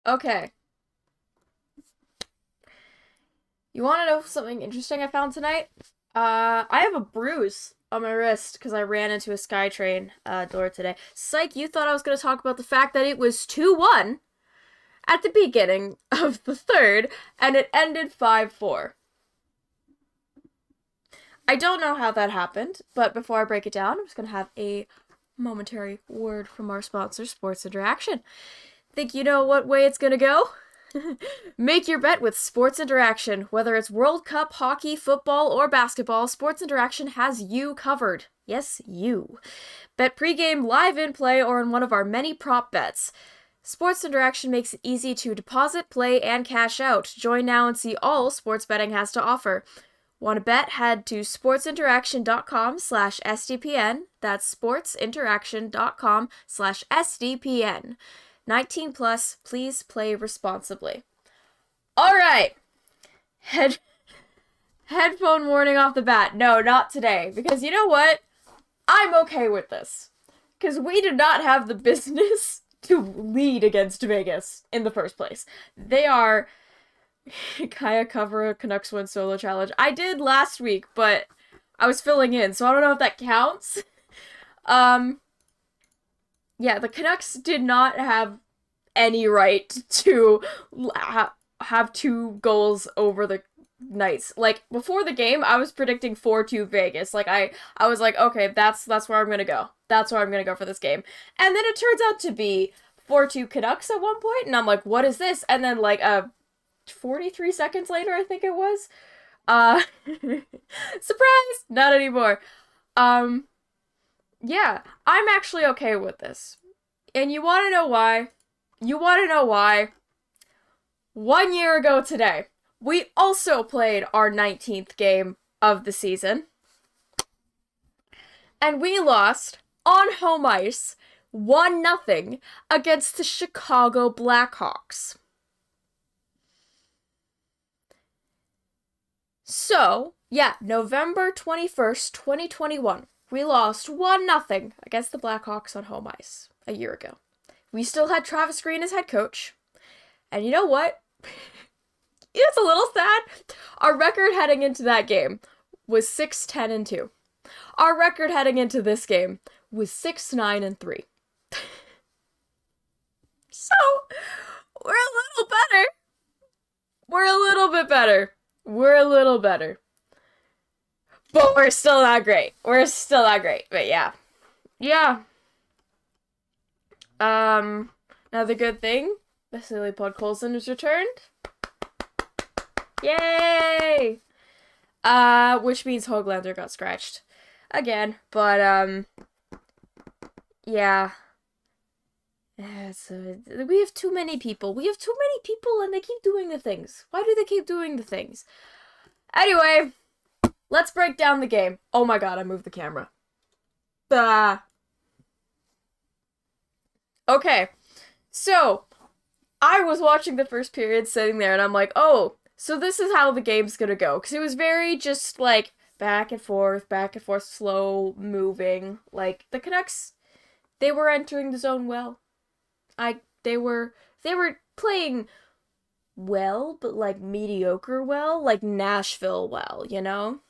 Okay. You want to know something interesting I found tonight? I have a bruise on my wrist because I ran into a SkyTrain door today. Psych, you thought I was going to talk about the fact that it was 2-1 at the beginning of the third, and it ended 5-4. I don't know how that happened, but before I break it down, I'm just going to have a momentary word from our sponsor, Sports Interaction. Think you know what way it's going to go? Make your bet with Sports Interaction. Whether it's World Cup, hockey, football, or basketball, Sports Interaction has you covered. Yes, you. Bet pregame, live in play, or in one of our many prop bets. Sports Interaction makes it easy to deposit, play, and cash out. Join now and see all sports betting has to offer. Want to bet? Head to sportsinteraction.com/SDPN. That's sportsinteraction.com/SDPN. 19 plus, please play responsibly. All right. Headphone warning off the bat. No, not today. Because you know what? I'm okay with this. Because we did not have the business to lead against Vegas in the first place. They are Kaja cover a Canucks win solo challenge. I did last week, but I was filling in, so I don't know if that counts. Yeah, the Canucks did not have any right to have two goals over the Knights. Like, before the game, I was predicting 4-2 Vegas. Like, I was like, okay, that's where I'm gonna go. That's where I'm gonna go for this game. And then it turns out to be 4-2 Canucks at one point, and I'm like, what is this? And then, like, 43 seconds later, I think it was, surprise! Not anymore. Yeah, I'm actually okay with this. And you want to know why? You want to know why? 1 year ago today, we also played our 19th game of the season. And we lost on home ice 1-0 against the Chicago Blackhawks. So, yeah, November 21st, 2021. We lost 1-0 against the Blackhawks on home ice a year ago. We still had Travis Green as head coach. And you know what? It's a little sad. Our record heading into that game was 6-10-2. Our record heading into this game was 6-9-3. So, we're a little better. We're a little bit better. We're a little better. But we're still not great. We're still not great. But yeah. Yeah. Another good thing. Vasily Podkolzin has returned. Yay! Which means Hoglander got scratched. Again. But, yeah. We have too many people. We have too many people and they keep doing the things. Why do they keep doing the things? Anyway, let's break down the game. Oh my god, I moved the camera. Okay, so I was watching the first period sitting there and I'm like, oh, so this is how the game's gonna go. Because it was very just like back and forth, slow moving. Like the Canucks, they were entering the zone well. They were playing well, but like mediocre well, like Nashville well, you know?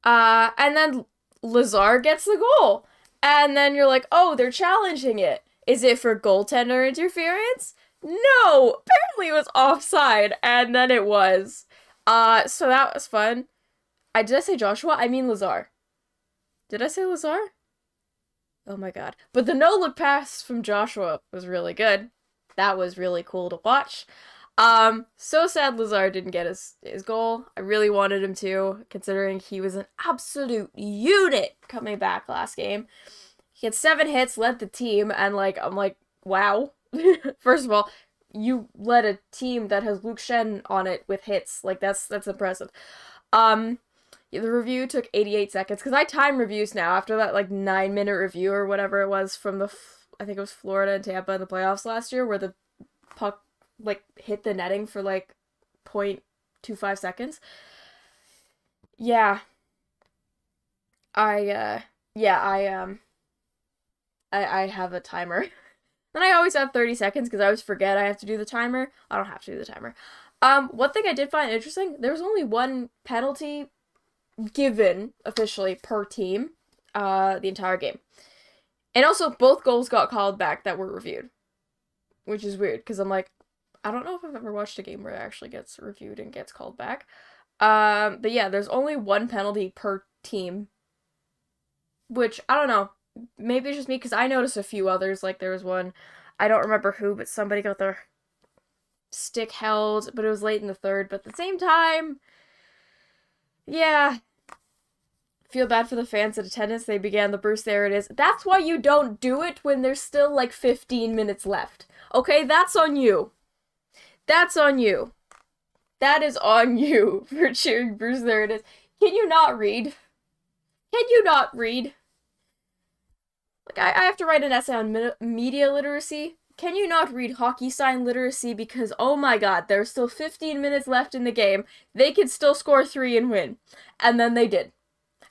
And then Lazar gets the goal. And then you're like, oh, they're challenging it. Is it for goaltender interference? No! Apparently it was offside, and then it was. So that was fun. Did I say Joshua? I mean Lazar. Did I say Lazar? Oh my god. But the no-look pass from Joshua was really good. That was really cool to watch. So sad Lazar didn't get his goal. I really wanted him to, considering he was an absolute unit coming back last game. He had 7 hits, led the team, and I'm like, wow. First of all, you led a team that has Luke Shen on it with hits. Like, that's impressive. The review took 88 seconds, because I time reviews now after that, 9-minute review or whatever it was from I think it was Florida and Tampa in the playoffs last year, where the puck, hit the netting for, 0.25 seconds. Yeah. I have a timer. Then I always have 30 seconds because I always forget I have to do the timer. I don't have to do the timer. One thing I did find interesting, there was only one penalty given officially per team, the entire game. And also both goals got called back that were reviewed, which is weird because I'm like, I don't know if I've ever watched a game where it actually gets reviewed and gets called back. But yeah, there's only one penalty per team, which I don't know. Maybe it's just me because I noticed a few others. Like there was one, I don't remember who, but somebody got their stick held, but it was late in the third. But at the same time, yeah, feel bad for the fans in attendance. They began the Bruce, there it is. That's why you don't do it when there's still like 15 minutes left. Okay, that's on you. That's on you. That is on you for cheering Bruce, there it is. Can you not read? Can you not read? Like, I have to write an essay on media literacy. Can you not read hockey sign literacy? Because, oh my god, there's still 15 minutes left in the game. They could still score 3 and win. And then they did.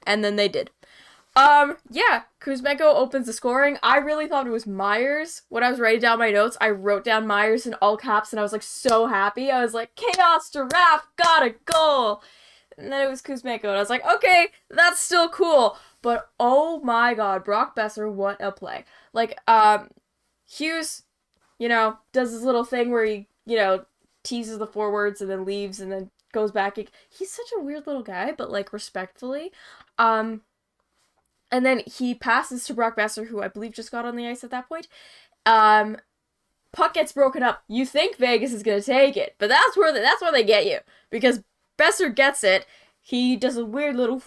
And then they did. Yeah, Kuzmenko opens the scoring. I really thought it was Myers. When I was writing down my notes, I wrote down Myers in all caps, and I was, like, so happy. I was like, Chaos Giraffe got a goal! And then it was Kuzmenko, and I was like, okay, that's still cool. But, oh my god, Brock Besser, what a play. Like, Hughes, does this little thing where he, teases the forwards and then leaves and then goes back. He's such a weird little guy, but, like, respectfully. And then he passes to Brock Besser, who I believe just got on the ice at that point. Puck gets broken up. You think Vegas is gonna take it, but that's where they get you, because Besser gets it. He does a weird little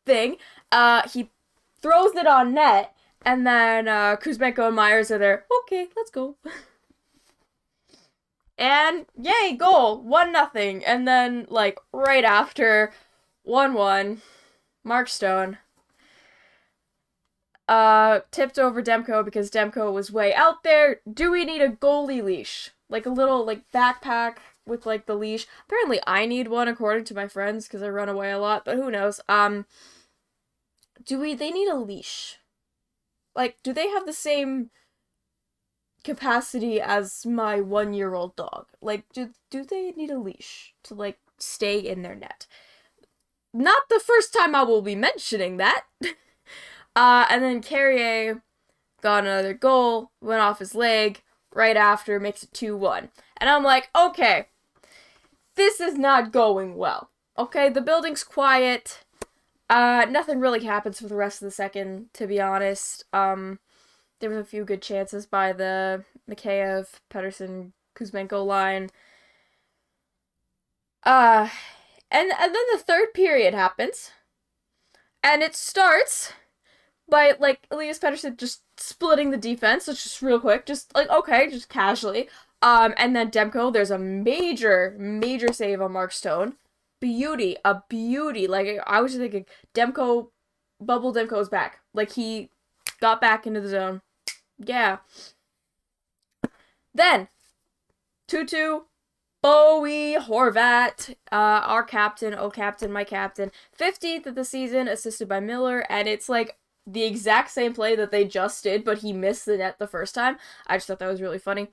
thing. He throws it on net, and then Kuzmenko and Myers are there. Okay, let's go. And yay, goal, 1-0. And then like right after, 1-1, Mark Stone tipped over Demko because Demko was way out there. Do we need a goalie leash? Like a little, like, backpack with, like, the leash. Apparently I need one according to my friends because I run away a lot, but who knows. They need a leash? Like, do they have the same capacity as my 1-year-old dog? Like, do they need a leash to, like, stay in their net? Not the first time I will be mentioning that. And then Carrier got another goal, went off his leg, right after, makes it 2-1. And I'm like, okay, this is not going well. Okay, the building's quiet. Nothing really happens for the rest of the second, to be honest. There was a few good chances by the Mikheyev, Pedersen, Kuzmenko line. And then the third period happens. And it starts by, like, Elias Pettersson just splitting the defense, which is real quick, just, like, okay, just casually. And then Demko, there's a major, major save on Mark Stone. A beauty. Like, I was just thinking, Bubble Demko's back. Like, he got back into the zone. Yeah. Then, 2-2, Bowie Horvat, our captain, my captain, 15th of the season, assisted by Miller, and it's, like, the exact same play that they just did, but he missed the net the first time. I just thought that was really funny.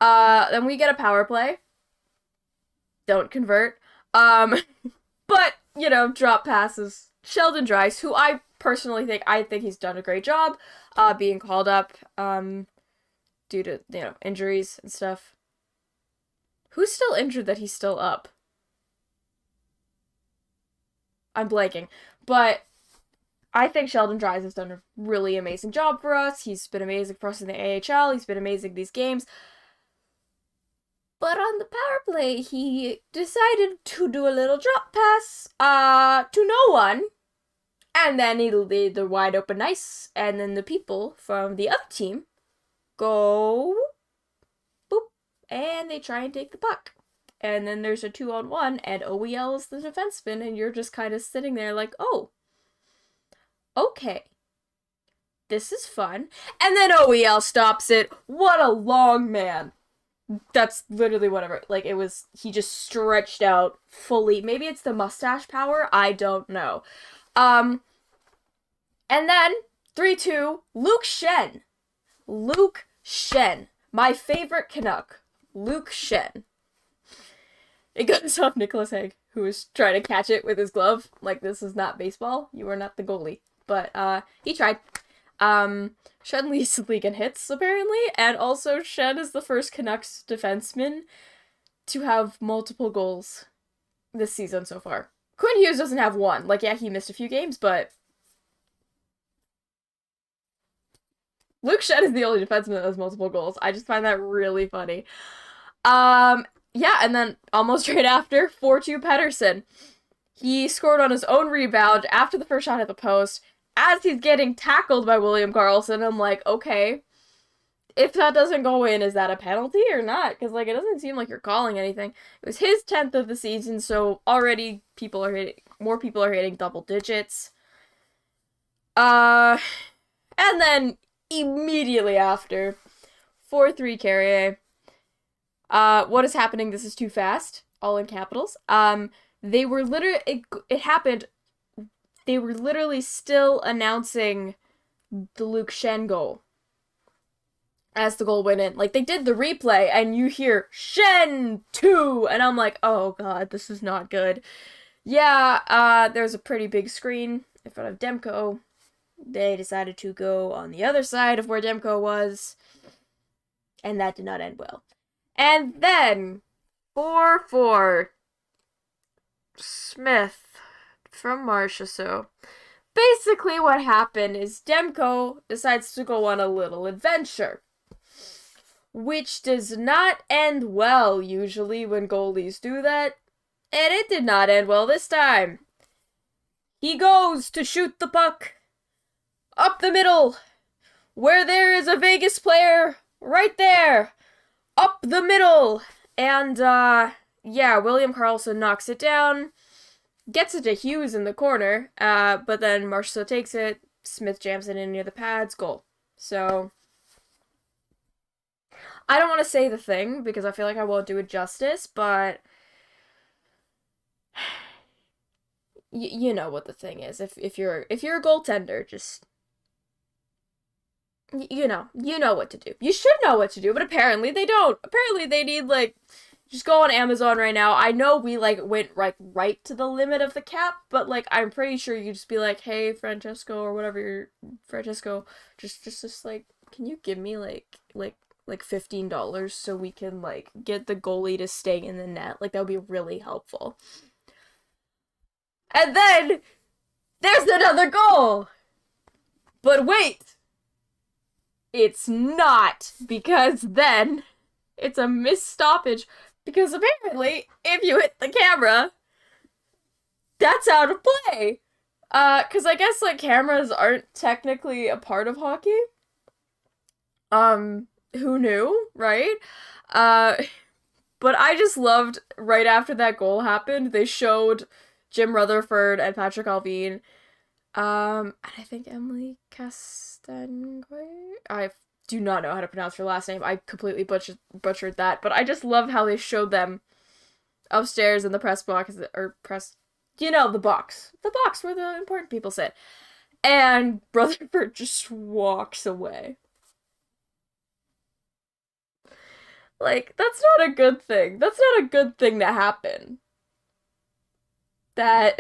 Then we get a power play. Don't convert. But, drop passes. Sheldon Dries, who I personally think he's done a great job, being called up, due to, injuries and stuff. Who's still injured that he's still up? I'm blanking. But I think Sheldon Dries has done a really amazing job for us. He's been amazing for us in the AHL. He's been amazing these games. But on the power play, he decided to do a little drop pass to no one. And then he laid the wide open ice. And then the people from the other team go boop. And they try and take the puck. And then there's a 2-on-1. And OEL is the defenseman. And you're just kind of sitting there like, oh. Okay. This is fun. And then OEL stops it. What a long man. That's literally whatever. Like, he just stretched out fully. Maybe it's the mustache power. I don't know. And then 3-2, Luke Shen. Luke Schenn. My favorite Canuck. Luke Schenn. It goes off Nicholas Hague, who was trying to catch it with his glove. Like, this is not baseball. You are not the goalie. But, he tried. Schenn leads the league in hits, apparently, and also Schenn is the first Canucks defenseman to have multiple goals this season so far. Quinn Hughes doesn't have one. Like, yeah, he missed a few games, but Luke Schenn is the only defenseman that has multiple goals. I just find that really funny. Yeah, and then almost right after, 4-2 Pettersson. He scored on his own rebound after the first shot hit the post, as he's getting tackled by William Karlsson. I'm like, okay, if that doesn't go in, is that a penalty or not? Because, like, it doesn't seem like you're calling anything. It was his 10th of the season, so already more people are hitting double digits. And then immediately after, 4-3 Carrier. What is happening? This is too fast. All in capitals. They were literally, it happened, they were literally still announcing the Luke Schenn goal as the goal went in. Like, they did the replay, and you hear, Schenn 2! And I'm like, oh god, this is not good. Yeah, there's a pretty big screen in front of Demko. They decided to go on the other side of where Demko was, and that did not end well. And then, 4-4, Smith from Marcia. So basically what happened is Demko decides to go on a little adventure, which does not end well usually when goalies do that, and it did not end well this time. He goes to shoot the puck up the middle, where there is a Vegas player right there, up the middle, and yeah, William Karlsson knocks it down, gets it to Hughes in the corner, but then Marcia takes it, Smith jams it in near the pads, goal. So, I don't want to say the thing, because I feel like I won't do it justice, but you know what the thing is. If you're a goaltender, just you know what to do. You should know what to do, but apparently they don't. Apparently they need, like, just go on Amazon right now. I know we, like, went, like, right to the limit of the cap, but, like, I'm pretty sure you just be like, hey, Francesco, or whatever you're, Francesco, just, like, can you give me, like $15 so we can, like, get the goalie to stay in the net? Like, that would be really helpful. And then, there's another goal! But wait! It's not, because then it's a missed stoppage, because apparently, if you hit the camera, that's out of play. Because I guess, like, cameras aren't technically a part of hockey. Who knew, right? But I just loved, right after that goal happened, they showed Jim Rutherford and Patrick Alvin, and I think Emily Castanque. I do not know how to pronounce her last name. I completely butchered that, but I just love how they showed them upstairs in the press box, or press, the box where the important people sit, and Rutherford just walks away. Like, that's not a good thing. That's not a good thing to happen. That,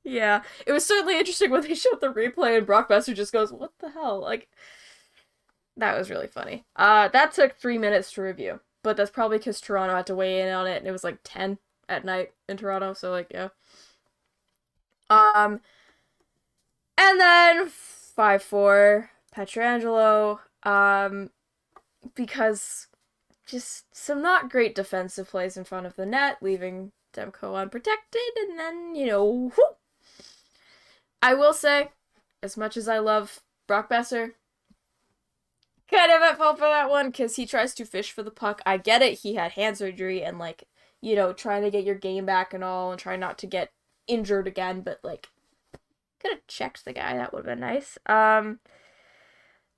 yeah. It was certainly interesting when they showed the replay and Brock Besser just goes, what the hell? Like, that was really funny. That took 3 minutes to review, but that's probably because Toronto had to weigh in on it, and it was like 10 at night in Toronto, so, like, yeah. And then 5-4 Pietrangelo, because just some not great defensive plays in front of the net, leaving Demko unprotected, and then, whoo! I will say, as much as I love Brock Besser, kind of at fault for that one, because he tries to fish for the puck. I get it, he had hand surgery, and, like, trying to get your game back and all, and try not to get injured again, but, like, could have checked the guy, that would have been nice. And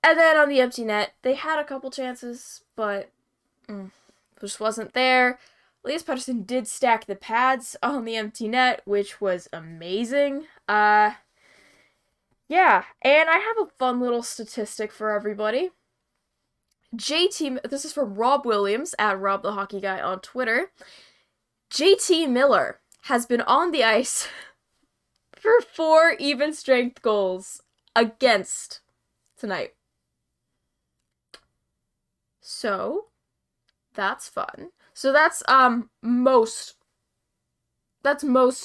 then on the empty net, they had a couple chances, but just wasn't there. Elias Pettersson did stack the pads on the empty net, which was amazing. Yeah, and I have a fun little statistic for everybody. this is from Rob Williams, at Rob the Hockey Guy on Twitter. JT Miller has been on the ice for 4 even strength goals against tonight. So, that's fun. So that's most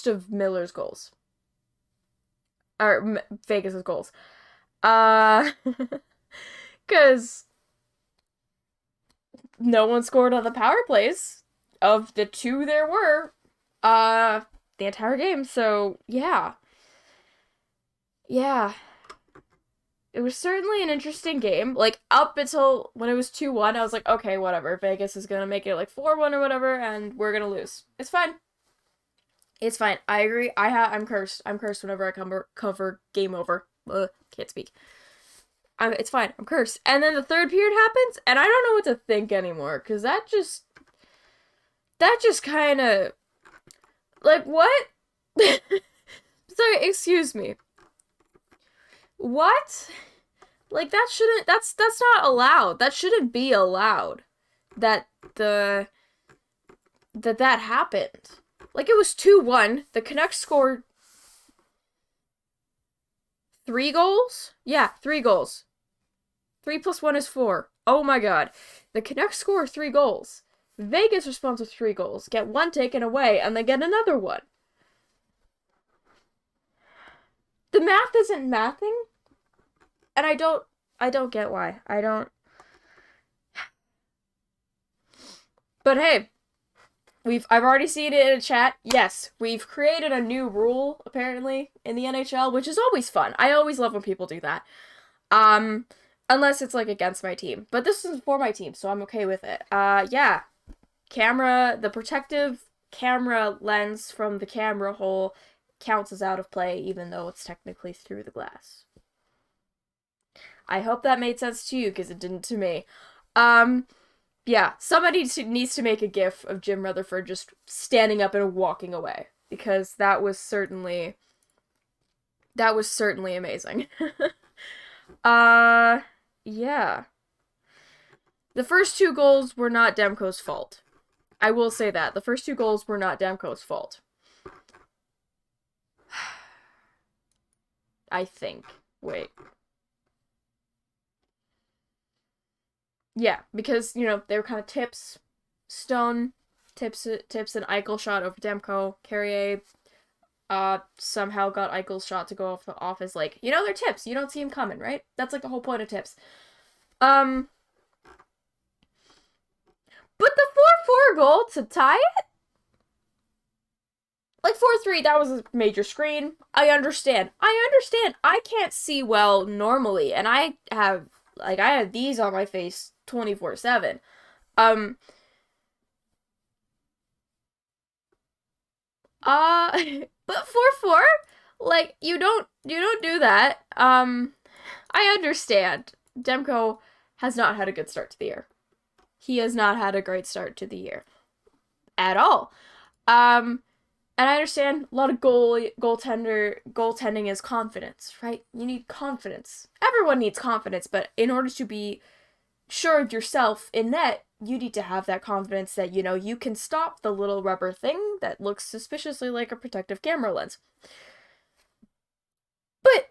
of Miller's goals. Or Vegas's goals. Cuz no one scored on the power plays of the 2 there were the entire game. So, yeah. Yeah. It was certainly an interesting game. Like, up until when it was 2-1, I was like, okay, whatever. Vegas is gonna make it like 4-1 or whatever, and we're gonna lose. It's fine. It's fine. I agree. I'm cursed. I'm cursed whenever I cover game over. Can't speak. It's fine. I'm cursed. And then the third period happens, and I don't know what to think anymore, because that just kind of, like, what? Sorry, excuse me. What? Like, that's not allowed. That shouldn't be allowed. That happened. Like, it was 2-1. The Canucks scored 3 goals? Yeah, 3 goals. 3 plus 1 is 4. Oh my god. The Canucks score 3 goals. Vegas responds with 3 goals. Get 1 taken away, and then get another 1. The math isn't mathing. And I don't get why. But hey, I've already seen it in a chat. Yes, we've created a new rule, apparently, in the NHL, which is always fun. I always love when people do that. Unless it's, like, against my team. But this is for my team, so I'm okay with it. Yeah. The protective camera lens from the camera hole counts as out of play, even though it's technically through the glass. I hope that made sense to you, because it didn't to me. Yeah, somebody needs to make a gif of Jim Rutherford just standing up and walking away, because that was certainly amazing. Yeah. The first 2 goals were not Demko's fault. I will say that. The first 2 goals were not Demko's fault. I think. Wait. Yeah, because, you know, they were kind of tips. Stone tips an Eichel shot over Demko. Carrier somehow got Eichel's shot to go off his leg. You know, they're tips. You don't see him coming, right? That's like the whole point of tips. But the 4-4 goal to tie it? Like, 4-3, that was a major screen. I understand. I can't see well normally, and I have these on my face 24/7. But 4-4, like, you don't do that. I understand. Demko has not had a good start to the year. He has not had a great start to the year at all. And I understand a lot of goaltending is confidence, right? You need confidence. Everyone needs confidence, but in order to be sure of yourself in net, you need to have that confidence that, you know, you can stop the little rubber thing that looks suspiciously like a protective camera lens. But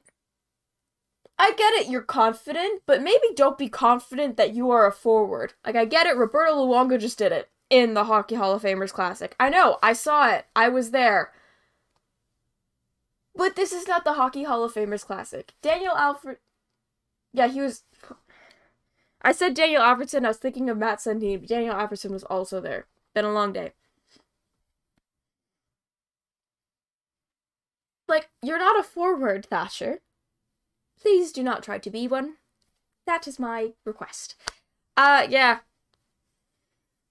I get it, you're confident, but maybe don't be confident that you are a forward. Like, I get it, Roberto Luongo just did it in the Hockey Hall of Famers Classic. I know, I saw it, I was there. But this is not the Hockey Hall of Famers Classic. Daniel Alfred... Yeah, he was... I said Daniel Alfredson, I was thinking of Matt Sundin, but Daniel Alfredson was also there. Been a long day. Like, you're not a forward, Thatcher. Please do not try to be one. That is my request. Yeah.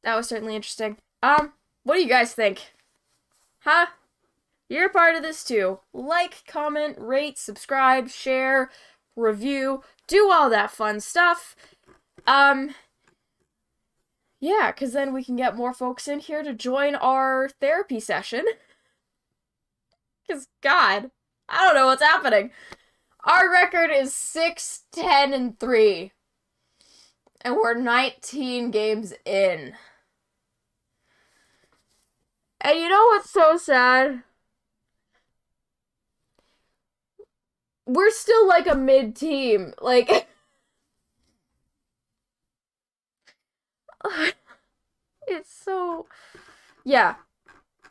That was certainly interesting. What do you guys think? Huh? You're a part of this too. Like, comment, rate, subscribe, share, review, do all that fun stuff. Yeah, because then we can get more folks in here to join our therapy session. Because, God, I don't know what's happening. Our record is 6-10-3. And we're 19 games in. And you know what's so sad? We're still like a mid team. Like, it's so. Yeah.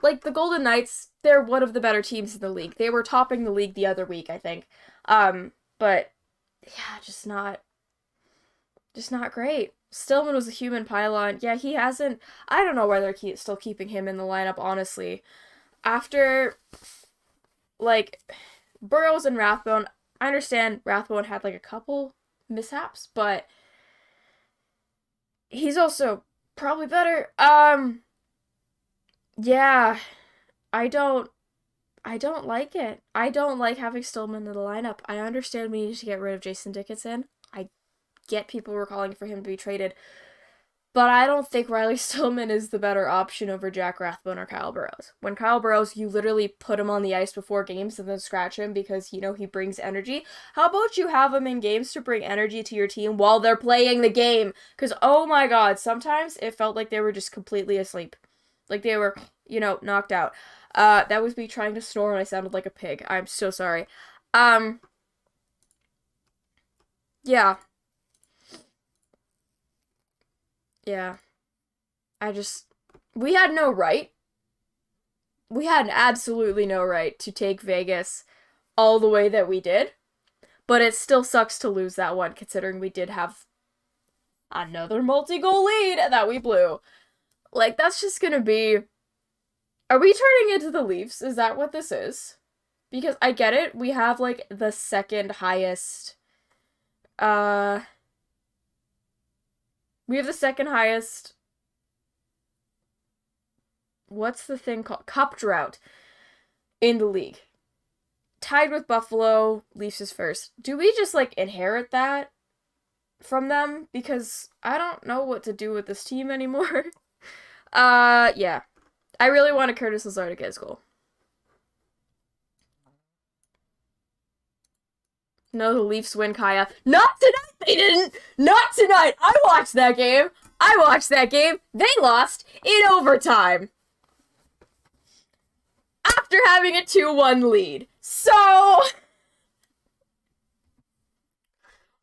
Like, the Golden Knights, they're one of the better teams in the league. They were topping the league the other week, I think. But, yeah, just not great. Stillman was a human pylon. Yeah, he hasn't. I don't know why they're still keeping him in the lineup, honestly. After, like, Burrows and Rathbone, I understand Rathbone had, like, a couple mishaps, but he's also probably better. Yeah, I don't. I don't like it. I don't like having Stillman in the lineup. I understand we need to get rid of Jason Dickinson. I get people were calling for him to be traded. But I don't think Riley Stillman is the better option over Jack Rathbone or Kyle Burrows. When Kyle Burrows, you literally put him on the ice before games and then scratch him because, you know, he brings energy. How about you have him in games to bring energy to your team while they're playing the game? Because, oh my god, sometimes it felt like they were just completely asleep. Like they were, you know, knocked out. That was me trying to snore and I sounded like a pig. I'm so sorry. Yeah. Yeah. I just... We had no right. We had absolutely no right to take Vegas all the way that we did. But it still sucks to lose that one, considering we did have another multi-goal lead that we blew. Like, that's just gonna be... Are we turning into the Leafs? Is that what this is? Because I get it. We have, like, the second highest... We have the second highest... What's the thing called? Cup drought in the league. Tied with Buffalo, Leafs is first. Do we just, like, inherit that from them? Because I don't know what to do with this team anymore. Yeah. I really wanted Curtis Lazar to get his goal. No, the Leafs win, Kaja. Not tonight, they didn't! Not tonight! I watched that game! They lost in overtime! After having a 2-1 lead. So...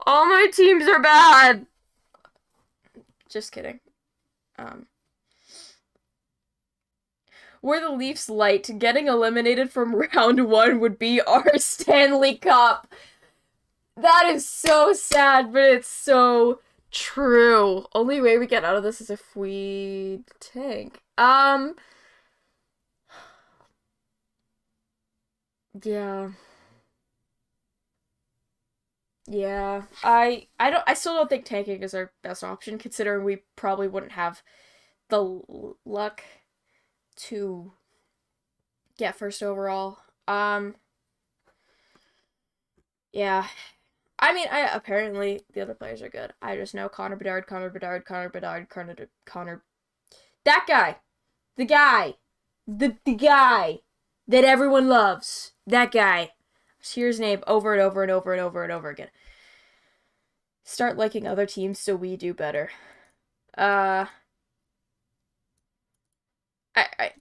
All my teams are bad! Just kidding. Were the Leafs light, getting eliminated from round 1 would be our Stanley Cup. That is so sad, but it's so true. Only way we get out of this is if we tank. Yeah. Yeah. I still don't think tanking is our best option, considering we probably wouldn't have the luck to get first overall. Yeah. I mean, apparently the other players are good. I just know Connor Bedard. That guy. The guy. The guy that everyone loves. That guy. Just hear his name over and over and over and over and over again. Start liking other teams so we do better. I I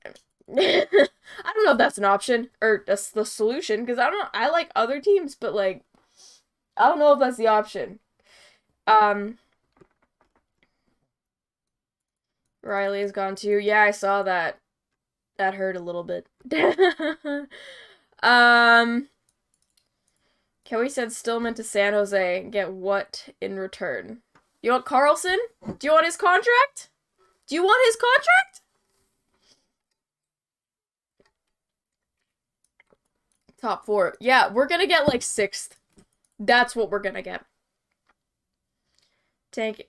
don't know if that's an option or that's the solution because I like other teams, but like I don't know if that's the option. Um, Riley has gone too. Yeah, I saw that. That hurt a little bit. um, Kelly said Stillman to San Jose and get what in return? You want Carlson? Do you want his contract? Do you want his contract? Top 4. Yeah, we're gonna get like 6th. That's what we're gonna get. Tank,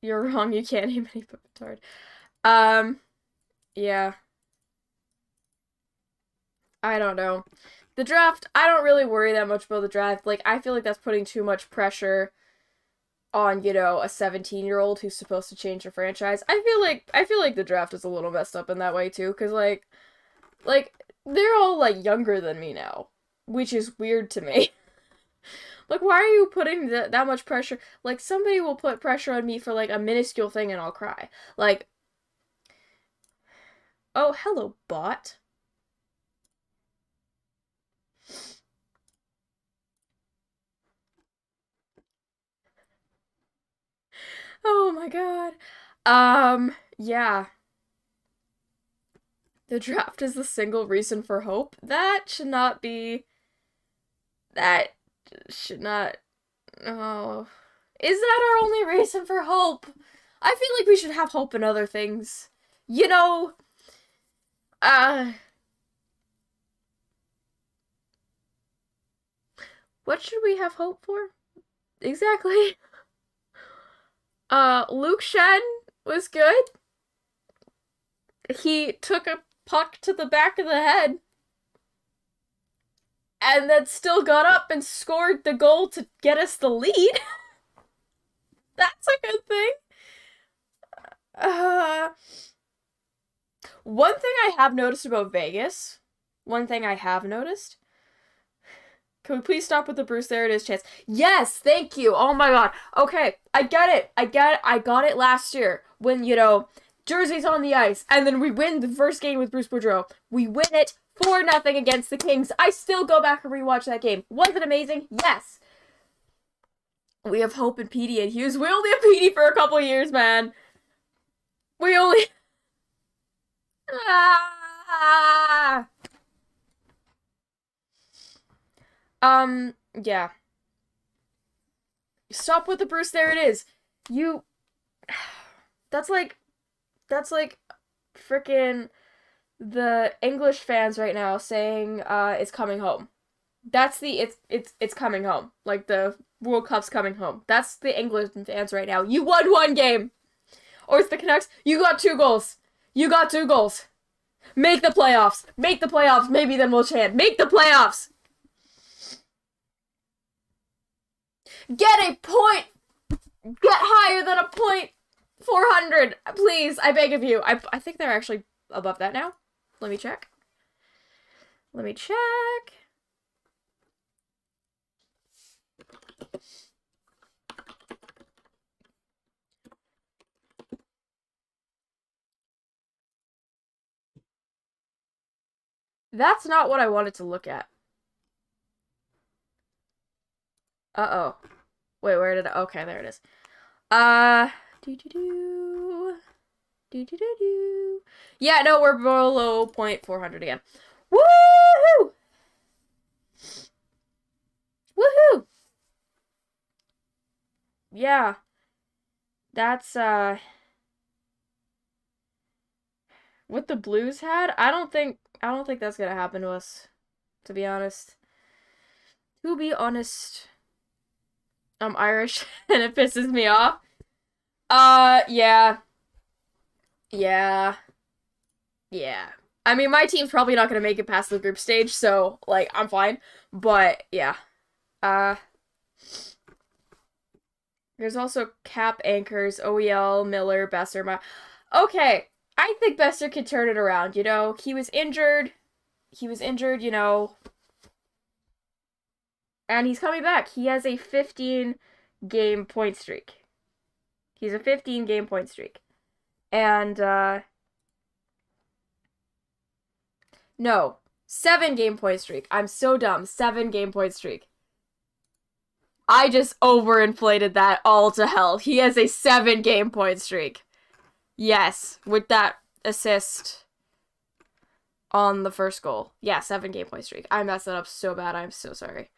you're wrong. You can't name any but Bedard. Yeah. I don't know. The draft, I don't really worry that much about the draft. Like, I feel like that's putting too much pressure on, you know, a 17-year-old who's supposed to change the franchise. I feel like the draft is a little messed up in that way too, because like they're all like younger than me now, which is weird to me. Like, why are you putting that much pressure? Like, somebody will put pressure on me for, like, a minuscule thing and I'll cry. Like, oh, hello, bot. Oh my god. Yeah. The draft is the single reason for hope. That should not be. That should not. Oh. Is that our only reason for hope? I feel like we should have hope in other things. You know, uh. What should we have hope for? Exactly. Luke Shen was good. He took a puck to the back of the head and then still got up and scored the goal to get us the lead. That's a good thing. Uh, One thing I have noticed about Vegas, one thing I have noticed. Can we please stop with the Bruce? There it is chance. Yes, thank you. Oh my god. Okay, I get it. I got it last year when, Jersey's on the ice, and then we win the first game with Bruce Boudreau. We win it 4-0 against the Kings. I still go back and rewatch that game. Was it amazing? Yes. We have hope in Petey and Hughes. We only have Petey for a couple years, man. We only... Ah! Yeah. Stop with the Bruce, there it is. You... That's like freaking the English fans right now saying it's coming home. That's the it's coming home. Like the World Cup's coming home. That's the English fans right now. You won one game. Or it's the Canucks. You got 2 goals. You got 2 goals. Make the playoffs. Make the playoffs. Maybe then we'll chant. Make the playoffs. Get a point. Get higher than a point. 400, please, I beg of you. I think they're actually above that now. Let me check. That's not what I wanted to look at. Uh-oh. Wait, where did I... Okay, there it is. Do-do-do. Do-do-do-do. Yeah, no, we're below 0.400 again. Woohoo! Woohoo! Yeah. That's, what the Blues had? I don't think that's gonna happen to us, to be honest. To be honest. I'm Irish, and it pisses me off. Yeah. Yeah. Yeah. I mean, my team's probably not gonna make it past the group stage, so, like, I'm fine. But, yeah. Uh... There's also cap anchors, OEL, Miller, Besser. Okay, I think Besser could turn it around, He was injured. And he's coming back. He has a 15-game point streak. He's a 15-game point streak. And, no. 7-game point streak. I'm so dumb. 7-game point streak. I just overinflated that all to hell. He has a 7-game point streak. Yes, with that assist on the first goal. Yeah, 7-game point streak. I messed that up so bad. I'm so sorry.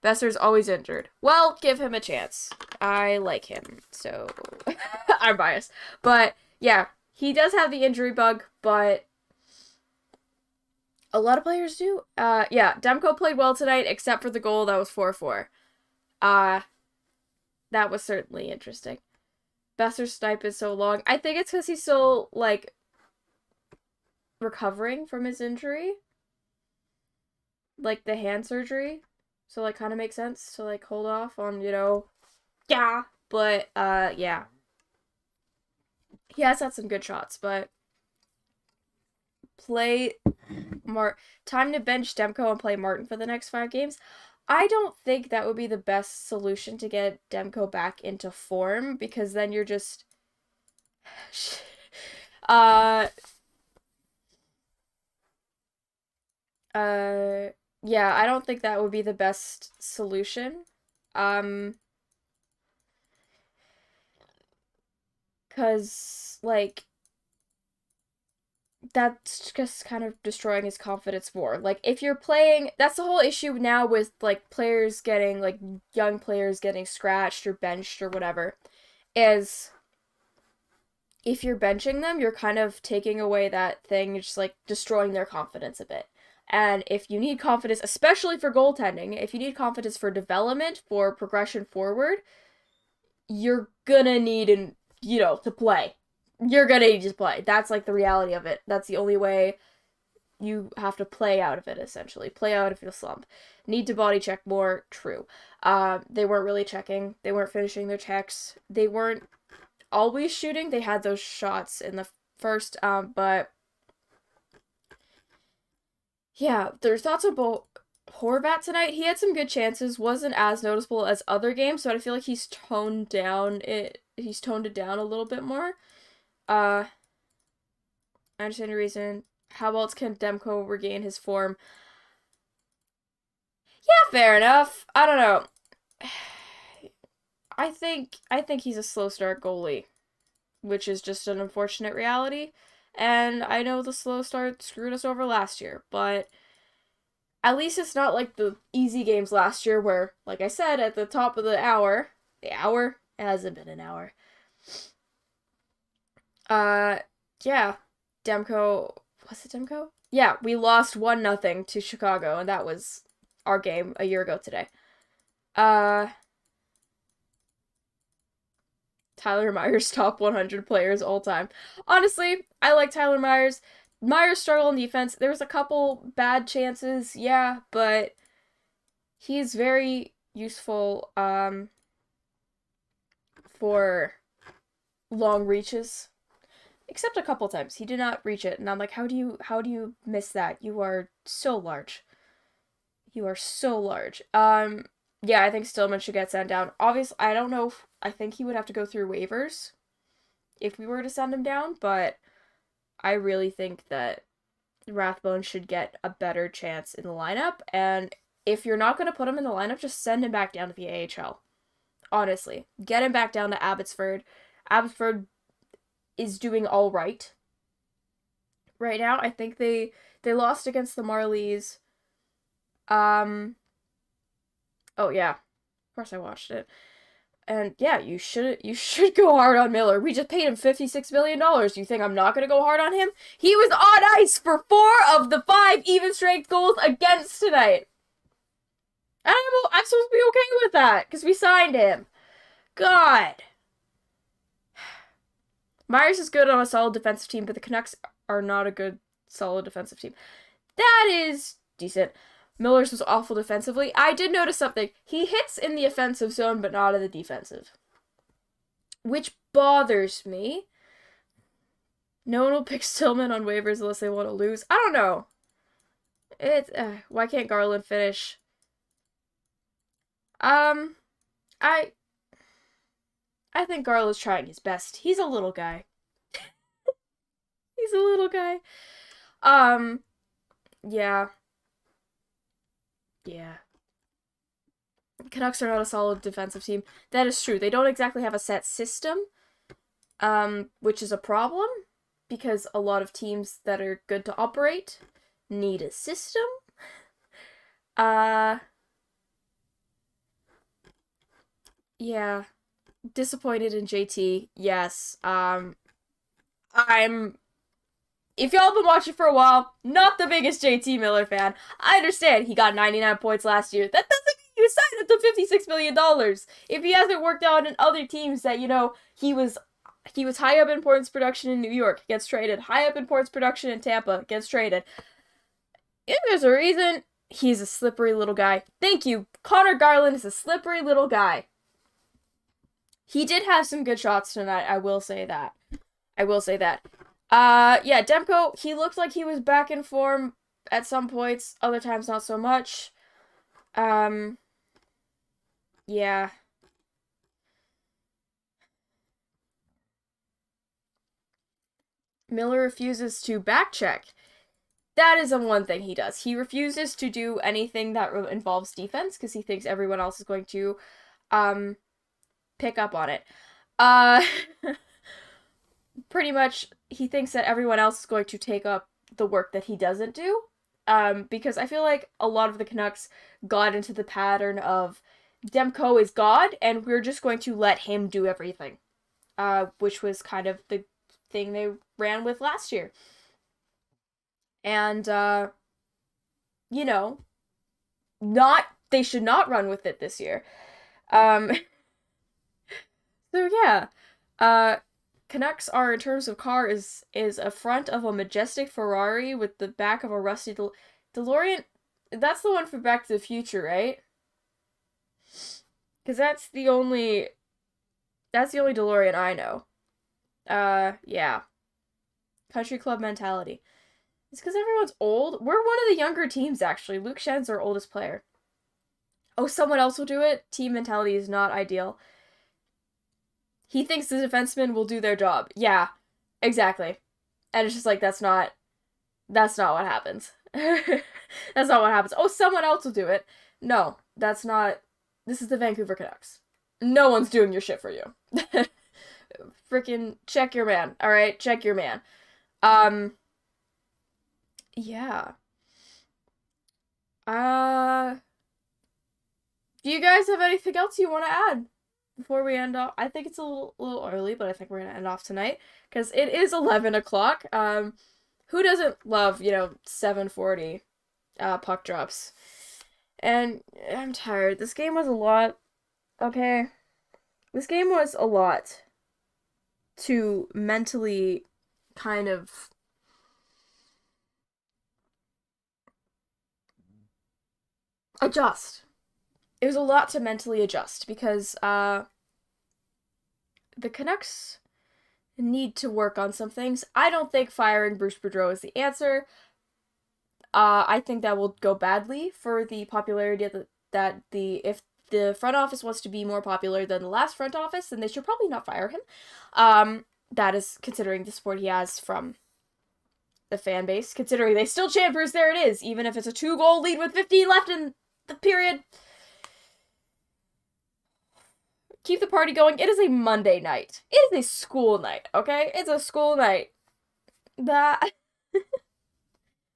Besser's always injured. Well, give him a chance. I like him, so I'm biased. But, yeah, he does have the injury bug, but a lot of players do. Yeah, Demko played well tonight, except for the goal that was 4-4. That was certainly interesting. Besser's snipe is so long. I think it's because he's still, like, recovering from his injury. Like, the hand surgery. So, like, kind of makes sense to, like, hold off on, yeah. But, yeah. He has had some good shots, but time to bench Demko and play Martin for the next 5 games. I don't think that would be the best solution to get Demko back into form, because then you're just uh yeah, I don't think that would be the best solution. Um 'Cause like that's just kind of destroying his confidence more. Like, if you're playing, that's the whole issue now with like players getting, like, young players getting scratched or benched or whatever, is if you're benching them, you're kind of taking away that thing, just like destroying their confidence a bit. And if you need confidence, especially for goaltending, if you need confidence for development, for progression forward, you're gonna need to play. You're gonna need to play. That's like the reality of it. That's the only way. You have to play out of it, essentially. Play out of your slump. Need to body check more, true. They weren't really checking. They weren't finishing their checks. They weren't always shooting. They had those shots in the first, but yeah, their thoughts about Horvat tonight. He had some good chances. Wasn't as noticeable as other games, but I feel like he's toned down it. He's toned it down a little bit more. I understand the reason. How else can Demko regain his form? Yeah, fair enough. I don't know. I think he's a slow start goalie, which is just an unfortunate reality. And I know the slow start screwed us over last year, but at least it's not like the easy games last year where, like I said, at the top of the hour, it hasn't been an hour. Yeah, Demko, was it Demko? Yeah, we lost 1-0 to Chicago, and that was our game a year ago today. Tyler Myers, top 100 players all time. Honestly, I like Tyler Myers. Myers struggled in defense. There was a couple bad chances, yeah, but he's very useful for long reaches. Except a couple times he did not reach it, and I'm like, how do you miss that? You are so large. You are so large. Yeah, I think Stillman should get sent down. Obviously, I don't know if, I think he would have to go through waivers if we were to send him down, but I really think that Rathbone should get a better chance in the lineup, and if you're not going to put him in the lineup, just send him back down to the AHL. Honestly. Get him back down to Abbotsford. Abbotsford is doing all right now. I think they lost against the Marlies. Oh yeah, of course I watched it. And yeah, you should go hard on Miller. We just paid him $56 million. You think I'm not gonna go hard on him? He was on ice for 4 of the 5 even strength goals against tonight. And I'm supposed to be okay with that because we signed him. God. Myers is good on a solid defensive team, but the Canucks are not a good, solid defensive team. That is decent. Miller's was awful defensively. I did notice something. He hits in the offensive zone, but not in the defensive. Which bothers me. No one will pick Stillman on waivers unless they want to lose. I don't know. Why can't Garland finish? I think Garland's trying his best. He's a little guy. He's a little guy. Yeah. Yeah. Canucks are not a solid defensive team. That is true. They don't exactly have a set system, which is a problem, because a lot of teams that are good to operate need a system. Yeah. Disappointed in JT. Yes. If y'all have been watching for a while, not the biggest JT Miller fan. I understand he got 99 points last year. That doesn't mean you signed up to $56 million. If he hasn't worked out in other teams that, he was high up in points production in New York, gets traded. High up in points production in Tampa, gets traded. If there's a reason, he's a slippery little guy. Thank you. Connor Garland is a slippery little guy. He did have some good shots tonight, I will say that. Yeah, Demko, he looked like he was back in form at some points, other times not so much. Um, yeah. Miller refuses to backcheck. That is the one thing he does. He refuses to do anything that involves defense because he thinks everyone else is going to um pick up on it. Uh Pretty much he thinks that everyone else is going to take up the work that he doesn't do. Because I feel like a lot of the Canucks got into the pattern of Demko is God and we're just going to let him do everything. Which was kind of the thing they ran with last year. And you know, not they should not run with it this year. Um so yeah. Uh Canucks are, in terms of car, is a front of a majestic Ferrari with the back of a rusty DeLorean. That's the one for Back to the Future, right? Because that's the only DeLorean I know. Yeah. Country club mentality. It's because everyone's old. We're one of the younger teams, actually. Luke Schen's our oldest player. Oh, someone else will do it? Team mentality is not ideal. He thinks the defensemen will do their job. Yeah, exactly. And it's just like, that's not what happens. That's not what happens. Oh, someone else will do it. No, that's not. This is the Vancouver Canucks. No one's doing your shit for you. Freaking check your man. All right, check your man. Yeah. Do you guys have anything else you want to add before we end off? I think it's a little early, but I think we're gonna end off tonight because it is 11 o'clock. Who doesn't love 7:40 puck drops? And I'm tired. This game was a lot. Okay, this game was a lot to mentally kind of adjust. It was a lot to mentally adjust because the Canucks need to work on some things. I don't think firing Bruce Boudreau is the answer. I think that will go badly for the popularity of if the front office wants to be more popular than the last front office, then they should probably not fire him. That is considering the support he has from the fan base, considering they still chant Bruce, there it is, even if it's a 2-goal lead with 15 left in the period. Keep the party going. It is a Monday night. It is a school night, okay? It's a school night. That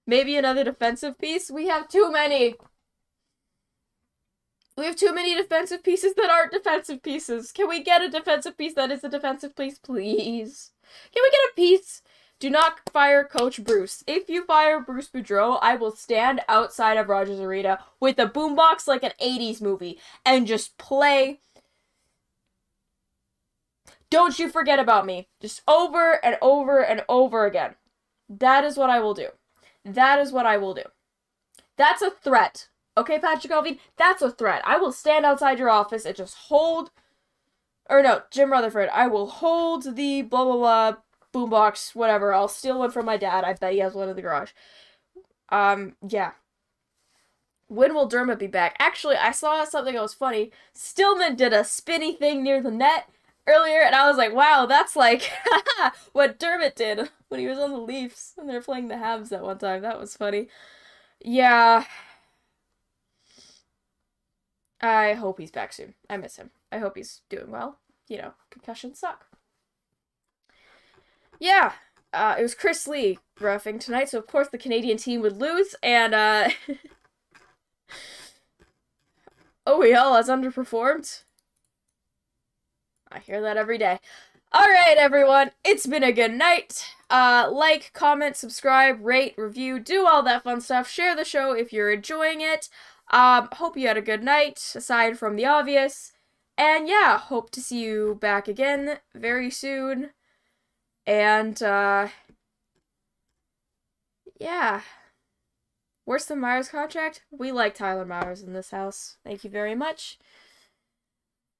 maybe another defensive piece? We have too many. We have too many defensive pieces that aren't defensive pieces. Can we get a defensive piece that is a defensive piece, please? Can we get a piece? Do not fire Coach Bruce. If you fire Bruce Boudreau, I will stand outside of Rogers Arena with a boombox like an 80s movie and just play Don't You Forget About Me. Just over and over and over again. That is what I will do. That is what I will do. That's a threat. Okay, Patrick Alvin? That's a threat. I will stand outside your office and just hold... Or no, Jim Rutherford. I will hold the blah blah blah boombox, whatever. I'll steal one from my dad. I bet he has one in the garage. Yeah. When will Dermott be back? Actually, I saw something that was funny. Stillman did a spinny thing near the net earlier, and I was like, wow, that's like what Dermott did when he was on the Leafs when they were playing the Habs that one time. That was funny. Yeah. I hope he's back soon. I miss him. I hope he's doing well. Concussions suck. Yeah. It was Chris Lee roughing tonight, so of course the Canadian team would lose, and OEL has underperformed. I hear that every day. Alright, everyone. It's been a good night. Like, comment, subscribe, rate, review, do all that fun stuff. Share the show if you're enjoying it. Hope you had a good night, aside from the obvious. And yeah, hope to see you back again very soon. And, yeah. Worse than Myers' contract? We like Tyler Myers in this house. Thank you very much.